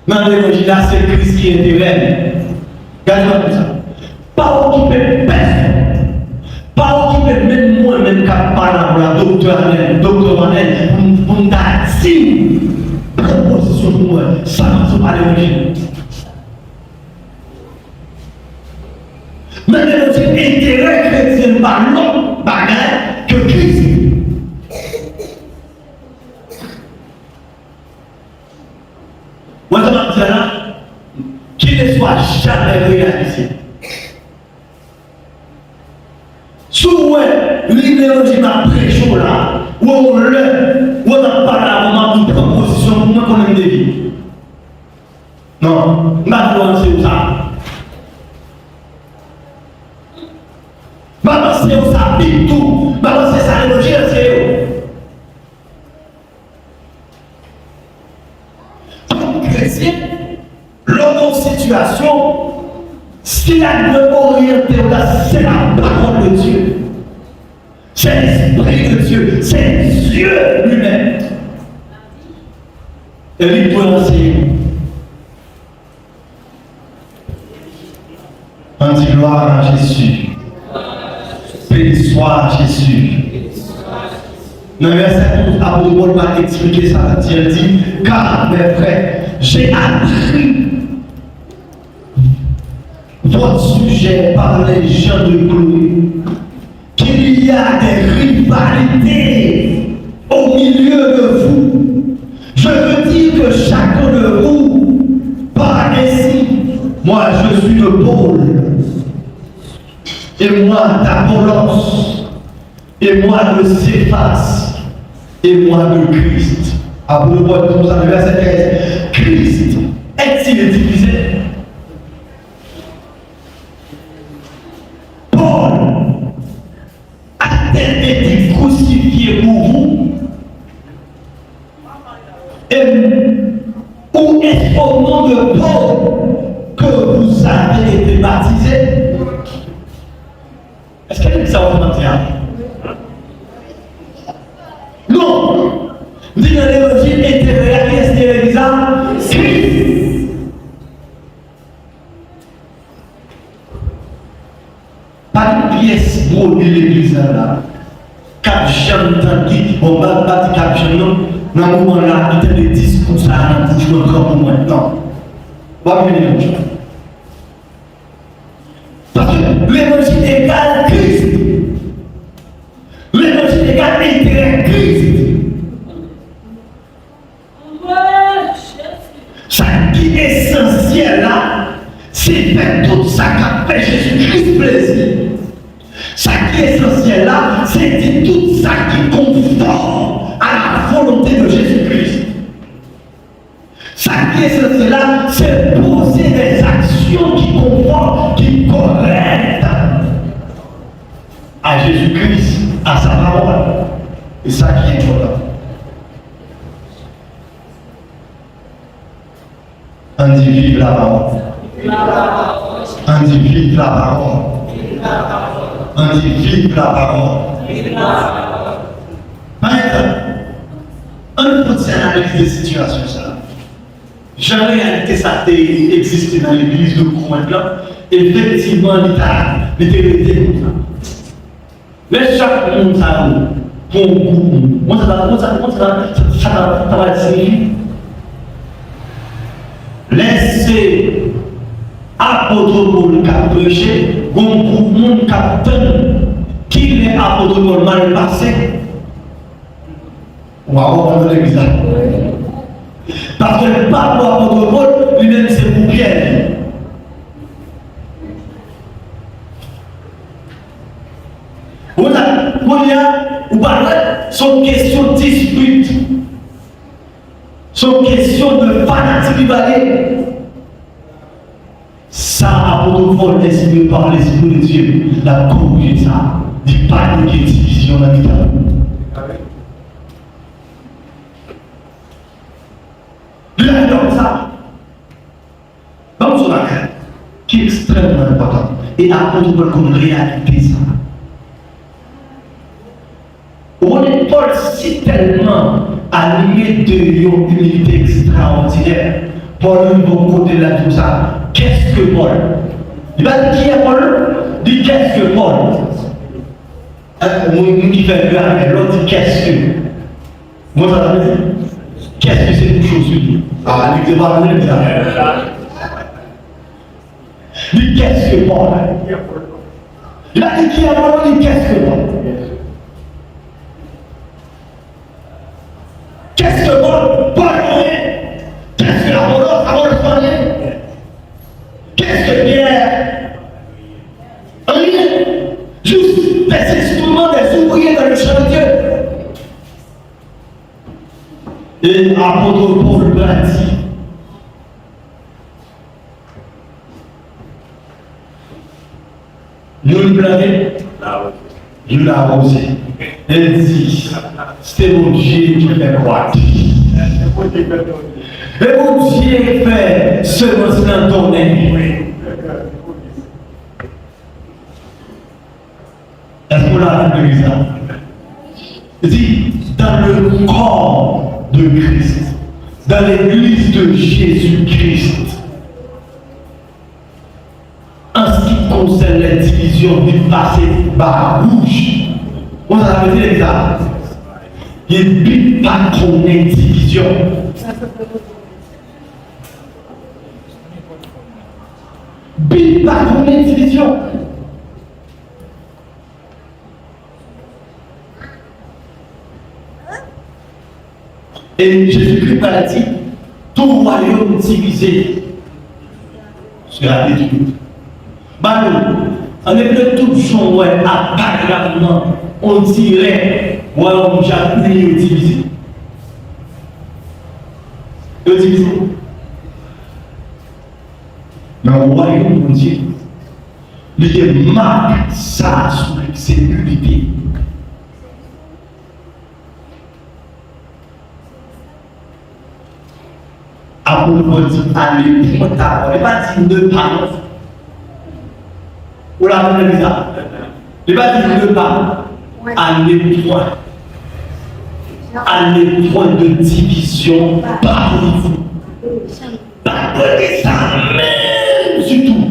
Dans l'évangile, c'est Christ qui est éternel. Regardez-moi tout ça. Pas occuper personne. Pas occuper même moi, même qu'à parler la doctorale, pour nous dire proposition pour moi, ça ne sont pas l'évangile. Mais l'évangile intérêt chrétien par l'autre bagage que Christ. Moi, je vais dire là, qu'il ne soit jamais réalisé. Sous l'idéologie m'a prêché là, où on a parlé avant de proposition pour moi qu'on aime des vies. Non, ma loi c'est ça. Ma c'est ça, pique tout. Ma c'est ça, l'évangile c'est comme chrétien, l'homme en situation, ce qu'il a de orienté, c'est la parole de Dieu. C'est l'Esprit de Dieu. C'est Dieu lui-même. Et lui peut enseigner. On dit gloire à Jésus. Béni soit à Jésus. Dans le verset 12, l'apôtre Paul va expliquer ça. Il dit, car mes frères, j'ai appris votre sujet par les gens de Chloé, qu'il y a des rivalités au milieu de vous. Je veux dire que chacun de vous parle ainsi. Moi, je suis de Paul. et moi d'Apollos, et moi de Céphas, et moi de Christ. Apôtre Paul, comme ça, le verset 13. Christ est-il divisé? Paul a-t-il été crucifié pour vous? Ou est-ce au nom de Paul que vous avez été baptisés? Est-ce qu'elle dit ça au matin? Non! Dit que l'évangile était réalisé l'examen, Christ. Pas une pièce pour l'église là. Quatre jambes tranquilles, on va battre quatre jambes. Dans le moment là, il y a des discours ça dans la bouche de notre pour moi. Non. Va venir comme ça. Parce que l'évangile égale Christ. L'évangile égale intérêt Christ. Ça qui est essentiel là, c'est faire tout ça qu'a fait Jésus-Christ plaisir. Ça qui est essentiel là, c'est dire tout ça qui conforme à la volonté de Jésus-Christ. Ça qui est essentiel là, c'est poser des actions qui conforment, qui correctent à Jésus-Christ, à sa parole. Et ça qui est important. On dit vive la parole. On dit vive la parole. On dit vive la parole. Par exemple, on peut analyser des situations ça. En réalité, ça existe dans l'église de Corinth là. Effectivement, l'État était comme ça. Mais chaque monde ça pour un groupe, ça va signifier. Laissez apôtre Paul qui a prêché, un groupe de monde qui a qui est apôtre Paul mal passé. On va reprendre l'église. Parce que le pape apôtre Paul, lui-même, c'est pour Pierre. Ou pas, sont questions de dispute. Sont questions de fanatique rivalité. Ça, apôtre Paul, inspiré par l'Esprit de Dieu, la corrigé ça. Il pas de division dans l'État. Il a dit ça. Vamos sur la carte, qui est extrêmement important. Et apôtre Paul comme réalité ça. On est Paul si tellement animé de une humilité extraordinaire. Paul va côté là tout ça. Qu'est-ce que Paul? Il va dire qui est Paul? Il dit qu'est-ce que Paul? Nous qui fait bien, mais l'autre dit qu'est-ce que? Moi ça veut dire qu'est-ce que c'est une chose unique? Ah, il dit pas le ça. Il dit qu'est-ce que Paul? Il a dit qui est Paul? Il dit qu'est-ce que Paul? Qu'est-ce que Paul? Paul rien. Qu'est-ce que Apollos? Apollos rien. Qu'est-ce que Pierre? Rien. Juste des instruments, des ouvriers dans le champ de Dieu. Et apôtre Paul l'a dit. Nous le blâmons. Il l'a arrosé. Elle dit, c'est mon Dieu qui fait croître. Et mon Dieu fait semence dans ton nez. Est-ce qu'on l'a vu ça? Il dit, dans le corps de Christ, dans l'église de Jésus-Christ, en ce qui concerne les divisions du passé par rouge, on a dit ça. Il ne pas qu'on ait division. Il ne pas qu'on ait division. Et Jésus-Christ a dit, tout royaume divisé sera détruit. Bah nous, On est de toujours ouais, apparemment, on dirait, ouais, on a uni ou divisé. Divisé. Mais au royaume de Dieu, il marque ça sur ses unité. Après, on dit aller pour ta, on n'est pas dit de pas. Ou la même bizarre. Il n'est pas dit de pas. Aller point. Aller point de division par vous. Pas de ça même du tout.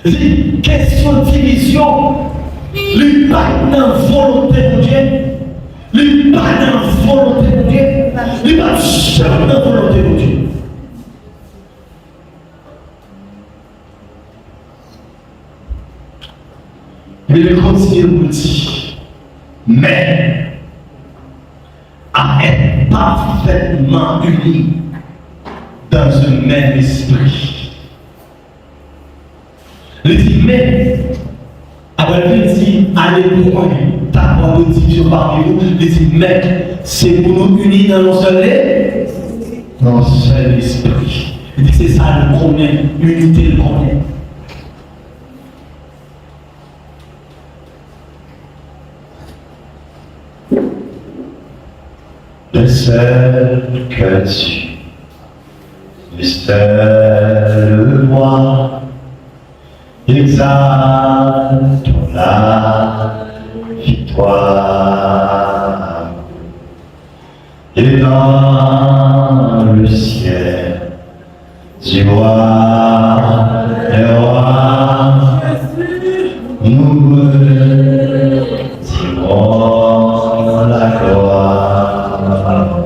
C'est question de division. Les pas dans volonté de Dieu. Les pas dans volonté de Dieu. Les pas jamais dans volonté de Dieu. Mais le continue vous dit, mais à être parfaitement unis dans un même esprit. Il dit, mais, après il dit, allez pour ta propre division parmi vous, il dit, mais, c'est pour nous unir dans un seul esprit. Il dit, c'est ça le combien, l'unité le combien. Le seul que tu, le seul moi, exalte la victoire. Et dans le ciel, tu vois les rois, nous dirons la gloire.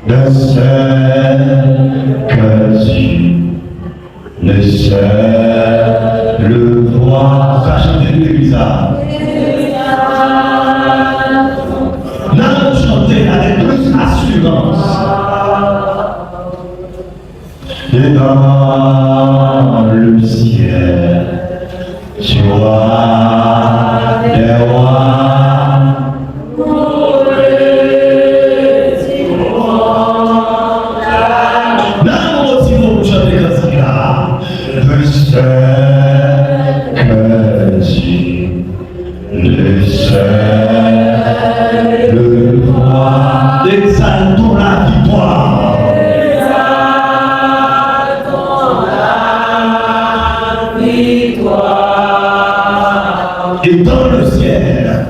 Le seul que tu, le seul le voix, ça chante bizarre. Nous allons chanter avec plus d'assurance. Et dans le ciel, tu vois les rois. Exaltons la victoire. Et dans le ciel.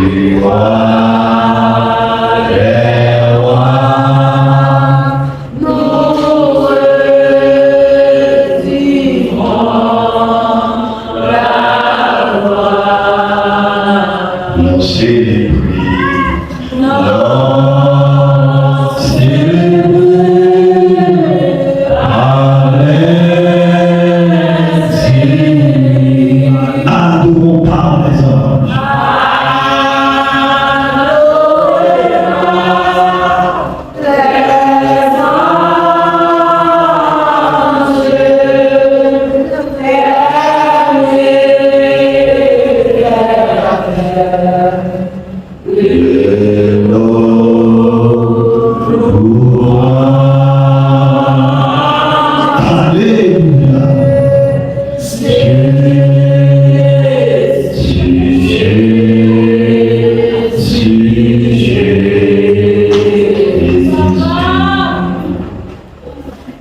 Tu vois.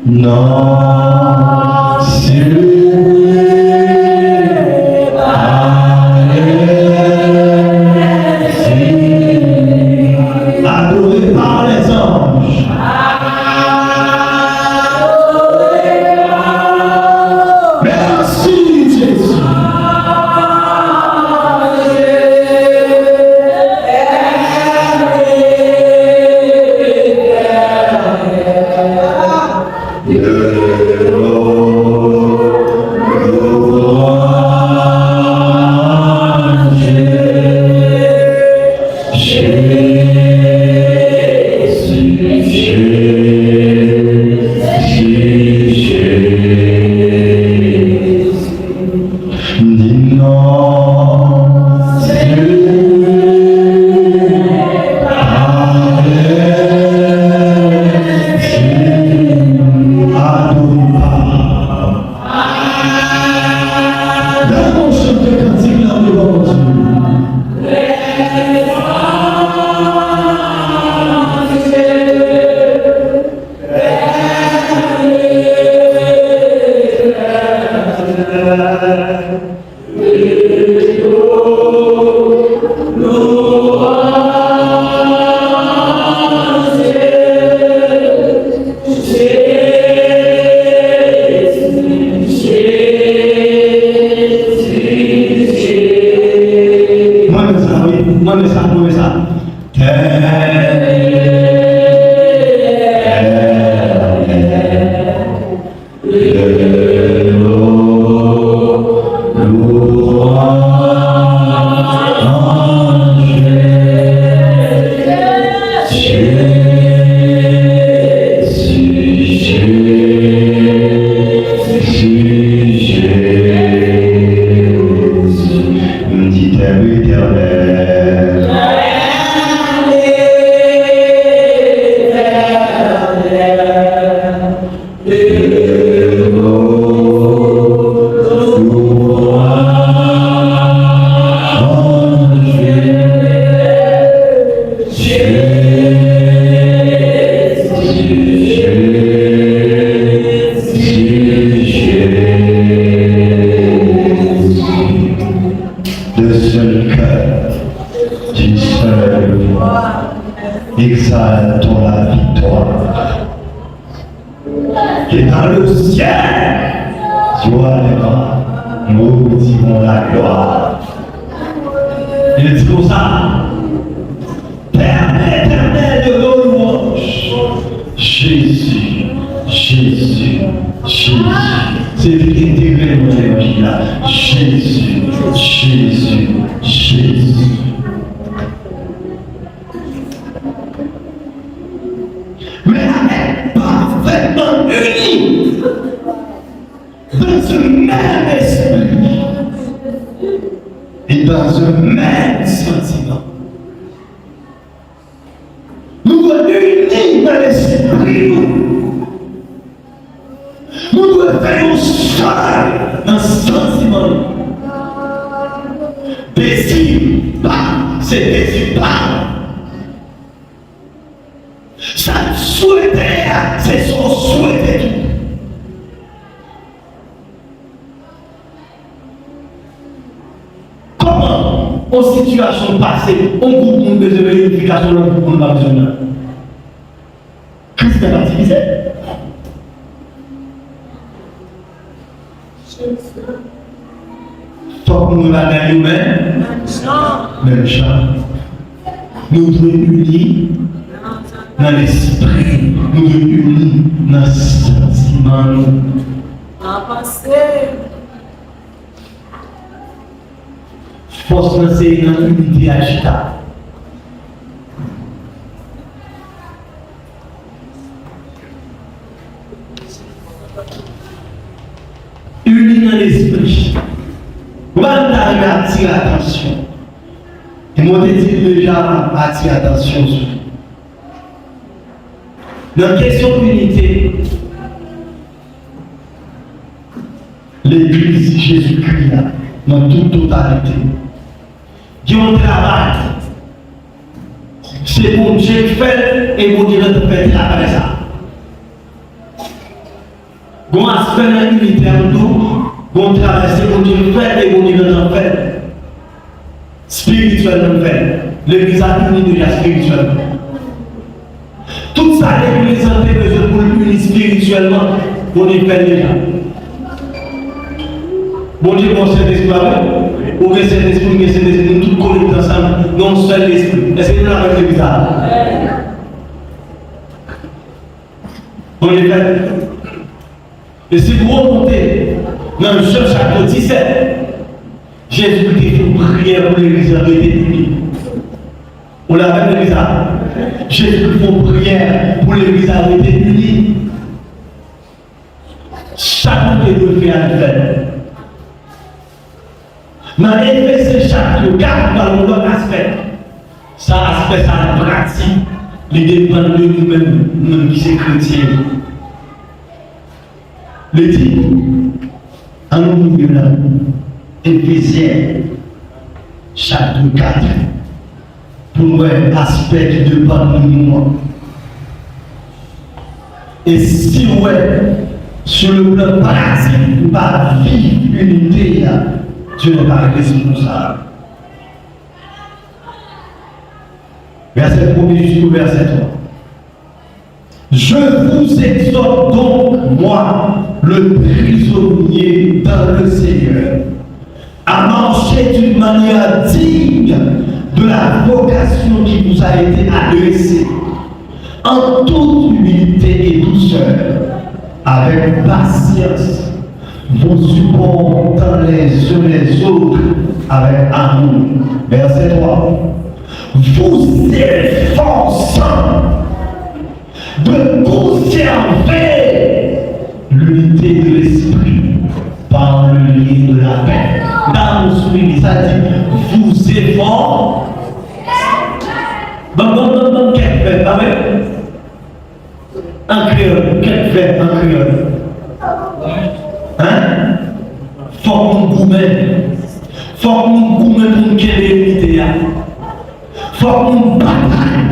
Non, adoré par les anges. Merci Jésus. Exaltons la victoire. Et dans le ciel, joie les bras, nous dirons la gloire. Il dit comme ça, Père éternel de nos louanges, Jésus, Jésus, Jésus. C'est intégré dans l'évangile là. Jésus, Jésus, Jésus. Mais elle est parfaitement unie dans ce même esprit et dans un même sentiment. Nous sommes unis dans l'esprit. Nous devons faire un seul dans le sentiment. Désir pas, c'est désir pas. Ça souhaitait, c'est son souhait. Comment, en situation passée, on coupe de vérification, on coupe de besoin. Qu'est-ce qu'il a baptisé? Faut que nous l'ayons nous-mêmes, même champ. Nous devons unis dans l'esprit, nous devons unis dans le sentiment. Force dans c'est dans l'unité agitable. Unis dans l'esprit. On va arriver à attirer l'attention. Et moi, je dis déjà attirer l'attention. Dans la question d'unité, l'Église Jésus-Christ, dans toute totalité, qui ont un travail C'est bon Dieu qui fait et bon Dieu qui fait après ça. Bon aspect de l'unité en nous, bon travail, c'est bon Dieu qui fait et bon Dieu qui fait. Spirituellement fait. L'église a uni déjà spirituellement. Tout ça, l'église a besoin pour l'unir spirituellement, on y fait déjà. Bon Dieu, bon Saint-Esprit, ou que Saint-Esprit, que Saint-Esprit, nous tous connectés ensemble, non seul l'Esprit. Est-ce que nous l'avons fait bizarre? On y fait. Et si vous remontez dans le chapitre 17, Jésus fait une prière pour l'église a été unie. On l'a fait bizarre. Jésus fait une prière pour l'église a été unie. Chacun de nous fait un fait. Dans Éphésiens chapitre 4, dans l'autre aspect, ça aspect, ça pratique, il dépend de nous-mêmes, nous qui sommes chrétiens. Le dit, en nous, Éphésiens chapitre 4, pour un aspect qui dépend de nous. Et si ouais, sur le plan pratique, pas vivre unité, Dieu n'est pas responsable. Verset 1 jusqu'au verset 3. Je vous exhorte donc, moi, le prisonnier dans le Seigneur, à marcher d'une manière digne de la vocation qui vous a été adressée, en toute humilité et douceur, avec patience, vous supportant les uns les autres avec amour. Verset 3. Vous efforçant de conserver l'unité de l'esprit par le lien de la paix. Dans le souligne, ça dit vous efforçant. Bon, qu'est-ce que fait, en créole, qu'est-ce que fait en créole? Hein? Faut qu'on gourmet. Faut qu'on gourmet pour nous créer l'unité. Faut qu'on bataille.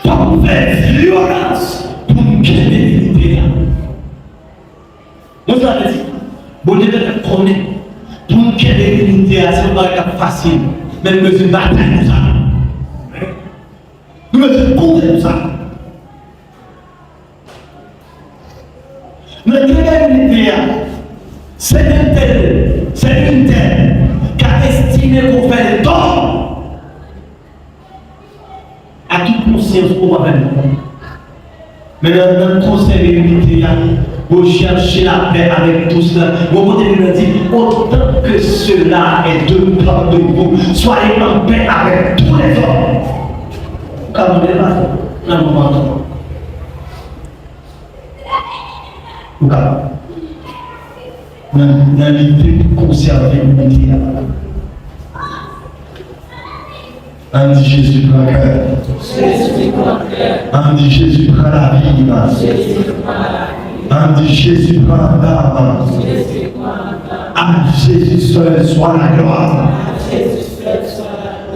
Faut qu'on fasse violence pour nous créer l'unité. Moi, ça veut dire, bon Dieu te connaît. Pour nous créer l'unité, c'est pas facile. Mais nous faisons bataille pour ça. Nous faisons combattre pour ça. Mais quelle unité, c'est une telle qui a estimé qu'on fait le tort à toute conscience qu'on va faire. Mais dans le conserver l'unité, vous cherchez la paix avec tout cela. Vous pouvez nous dire, autant que cela est de part de vous, soyez en paix avec tous les hommes. Comme on est là, dans le moment. Dans l'idée de conserver l'unité. On dit Jésus prend le cœur. On dit Jésus prend la vie. On dit Jésus prend l'âme. À Jésus seul soit la gloire.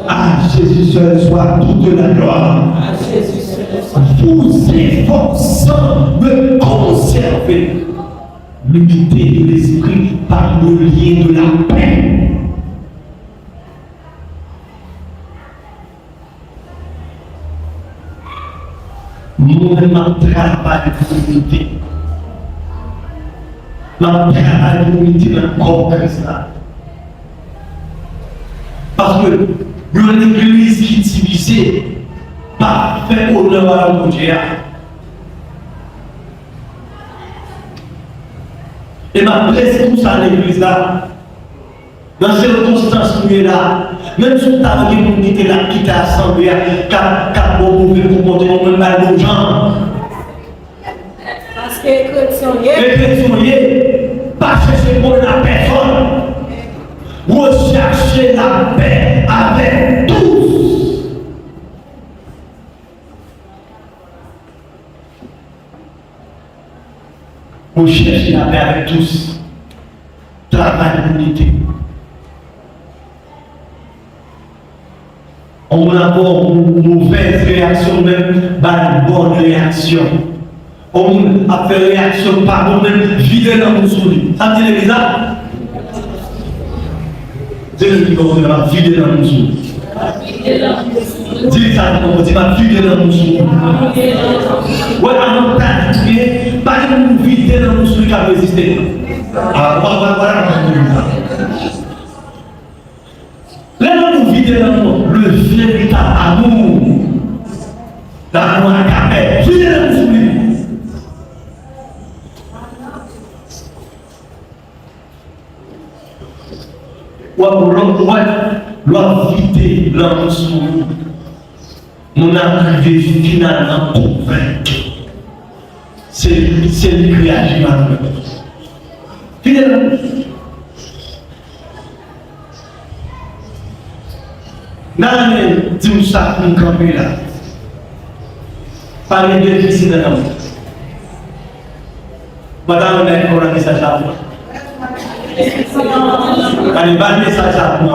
À Jésus seul soit toute la gloire. Vous efforçant de conserver l'unité de l'esprit par le lien de la paix. Moi-même, je travaille pour l'unité. Je travaille pour l'unité dans le corps de Christ. Parce que nous avons une église qui est divisée. Pas fait honneur à mon Dieu. Et ma presse tout ça à l'église là. Dans ces circonstances où il est là, même si tu as une communauté là qui t'a assemblé, car vous pouvez comporter même mal aux gens. Parce que les chrétiens, pas chercher pour la personne. Rechercher la paix avec tous. Vous cherchez la paix avec tous. Travail d'unité. On a une mauvaise réaction, même pas une bonne réaction. On a fait réaction par nous-mêmes, vider dans nos souliers. Ça me dit ça? C'est le qui commence à vider dans nos souliers. Dis ça, on dit ma vider dans nos souliers. Ouais, avant de pas de nous vider dans nos souliers qui a résisté. Ah, voilà. Là, nous vidons le véritable amour. L'amour à café. Videz-le, vous oubliez. L'on vider l'amour. On arrive finalement convaincu. C'est lui qui agit maintenant. Videz-le. Nan dis ça pour camper là. Pas de déficit dans l'amour. Madame, on a un message à vous. Allez, pas de message à vous.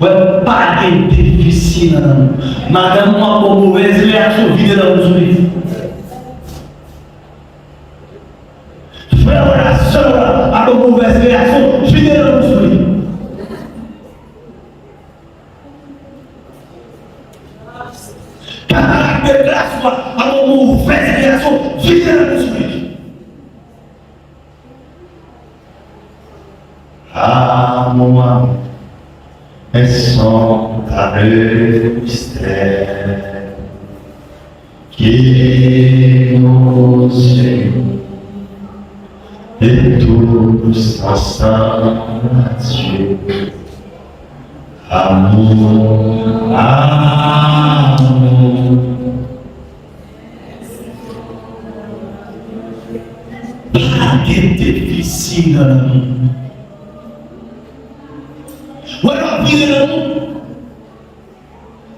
Ouais, pas de déficit dans l'amour. Madame, moi, pour mauvaise réaction, vide dans vos souliers. Frère, la soeur, à pour mauvaise réaction, vide dans vos souliers. De grâce, à mon mauvaise réaction, vide dans l'esprit. Ah, moi, elles sont à le mystère qui nous suit et tous ensemble Dieu. Amour, amour. Pas de difficile dans l'amour. Voilà, vide l'amour.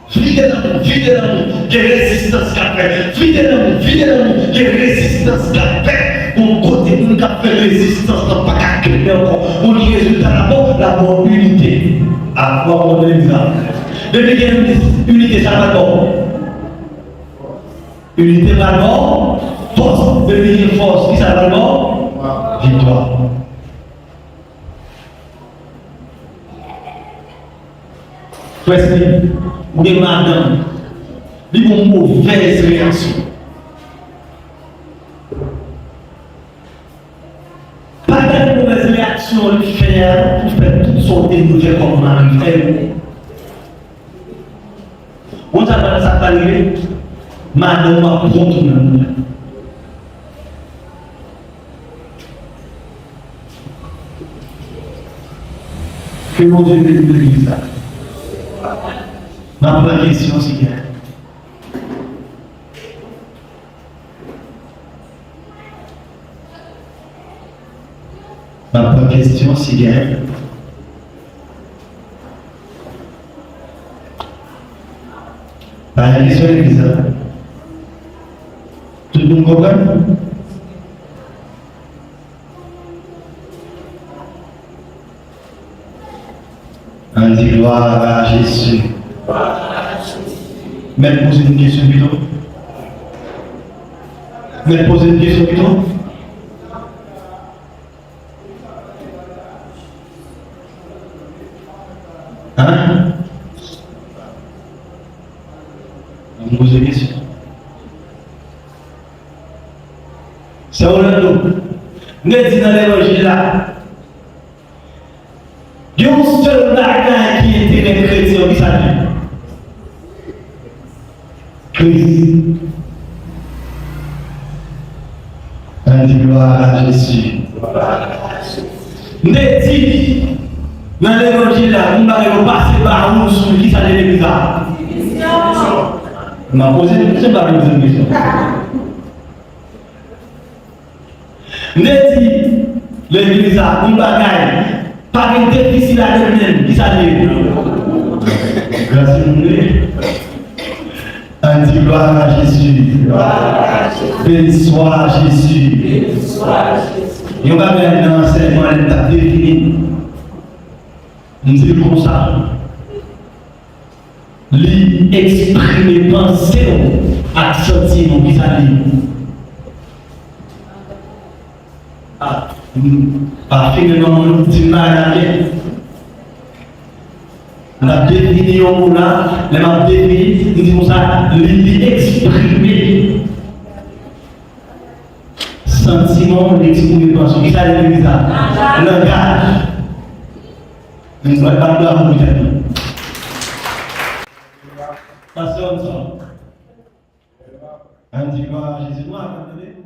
Vide l'amour, vide l'amour. Quelle résistance qu'a fait. Vide l'amour, quelle résistance qu'a fait. Mon côté, nous avons fait résistance, nous n'avons pas qu'à créer encore. On dit résultat d'abord, unité. À quoi on donne l'exemple. Depuis qu'il y a une unité, ça va d'abord. Unité va d'abord. Force, devenir force, qui ça va d'abord? Victoire. Presque, ou bien madame, il y a une mauvaise réaction. Pas de mauvaise réaction, le faire pour faire toutes sortes de nouvelles comme on fait. On t'a ça parlé, madame va contre nous. Que mon Dieu bénisse ça. Ma première question, c'est que ma première question, c'est que la question est bizarre. Tout le monde comprend? On dit gloire à Jésus. Mais poser une question plutôt. Hein? On me pose une question. C'est Orlando. Nous dit dans l'évangile là. Il y a un seul bagage qui était les chrétiens qui s'appelle Christ. On dit gloire à Jésus. Nous dit dans l'évangile là, nous allons passer par nous sur qui s'appelle l'église. On m'a posé une question. Nous dit l'église là, nous bagaille. Pas de déficit à elle-même, qui s'allait. Grâce à nous. On dit gloire à Jésus. Béni soit Jésus. Il y a un enseignement qui est défini. nous disons comme ça. Lui exprimer pensée à sentiment qui s'allie. Ah, pas finalement nous disons là, la définition là, la définition, nous disons ça, lui exprimer sentiment, l'exprimer pensée. Qui s'allie ça? Langage. Nous ne sommes pas là pour vous. Passez ensemble. Un petit peu à Jésus, attendez.